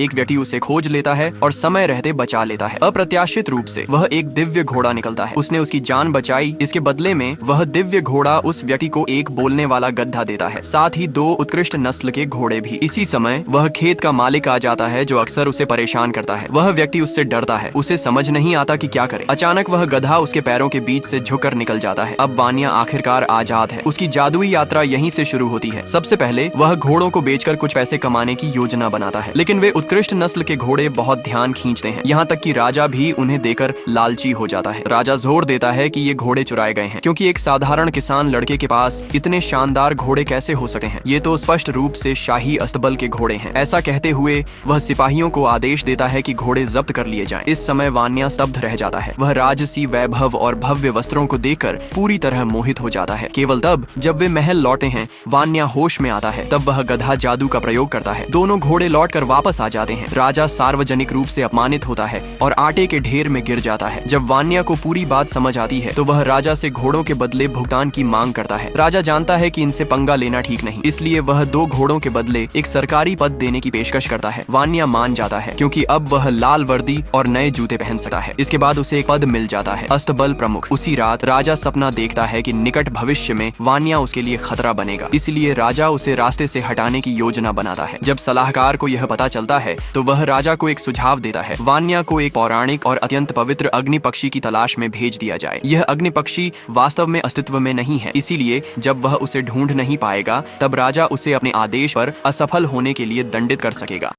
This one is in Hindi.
एक व्यक्ति उसे खोज लेता है और समय रहते बचा लेता है। अप्रत्याशित रूप से वह एक दिव्य घोड़ा निकलता है। उसने उसकी जान बचाई। इसके बदले में वह दिव्य घोड़ा उस व्यक्ति को एक बोलने वाला गधा देता है, साथ ही 2 उत्कृष्ट नस्ल के घोड़े भी। इसी समय वह खेत का मालिक आ जाता है जो अक्सर उसे परेशान करता है। वह व्यक्ति उससे डरता है। उसे समझ नहीं आता कि क्या करे। अचानक वह गधा उसके पैरों के बीच से झुककर निकल जाता है। अब वान्या आखिरकार आजाद है। उसकी जादुई यात्रा यहीं से शुरू होती है। सबसे पहले वह घोड़ों को बेचकर कुछ पैसे कमाने की योजना बनाता है, लेकिन वे उत्कृष्ट नस्ल के घोड़े बहुत ध्यान खींचते हैं, यहाँ तक कि राजा भी उन्हें देकर लालची हो जाता है। राजा जोर देता है कि ये घोड़े चुराए गए हैं, क्योंकि एक साधारण किसान लड़के के पास इतने शानदार घोड़े कैसे हो सकते हैं। ये तो स्पष्ट रूप से शाही अस्तबल के घोड़े हैं। ऐसा कहते हुए वह सिपाहियों को आदेश देता है कि घोड़े जब्त कर लिए जाएं। इस समय वान्या स्तब्ध रह जाता है। वह राजसी वैभव और भव्य वस्त्रों को देखकर पूरी तरह मोहित हो जाता है। केवल तब जब वे महल लौटे हैं, वान्या होश में आता है। तब वह गधा जादू का प्रयोग करता है। दोनों घोड़े लौटकर वापस आ जाते हैं। राजा सार्वजनिक रूप से अपमानित होता है और आटे के ढेर में गिर जाता है। जब वान्या को पूरी बात समझ आती है तो वह राजा से घोड़ों के बदले भुगतान की मांग करता है। राजा जानता है कि इनसे पंगा लेना ठीक नहीं, इसलिए वह 2 घोड़ों के बदले एक सरकारी पद देने की पेशकश करता है। वान्या मान जाता है, क्योंकि अब वह लाल वर्दी और नए जूते पहन सकता है। इसके बाद उसे एक पद मिल जाता है, अस्तबल प्रमुख। उसी रात राजा सपना देखता है कि निकट भविष्य में वान्या उसके लिए खतरा बनेगा, इसलिए राजा उसे रास्ते से हटाने की योजना बनाता है। जब सलाहकार को यह पता चलता है तो वह राजा को एक सुझाव देता है। वान्या को एक पौराणिक और अत्यंत पवित्र अग्नि पक्षी की तलाश में भेज दिया जाए। यह अग्नि पक्षी वास्तव में अस्तित्व में नहीं है, इसीलिए जब वह उसे ढूंढ नहीं पाएगा तब राजा उसे अपने आदेश पर असफल होने के लिए दंडित कर सकेगा।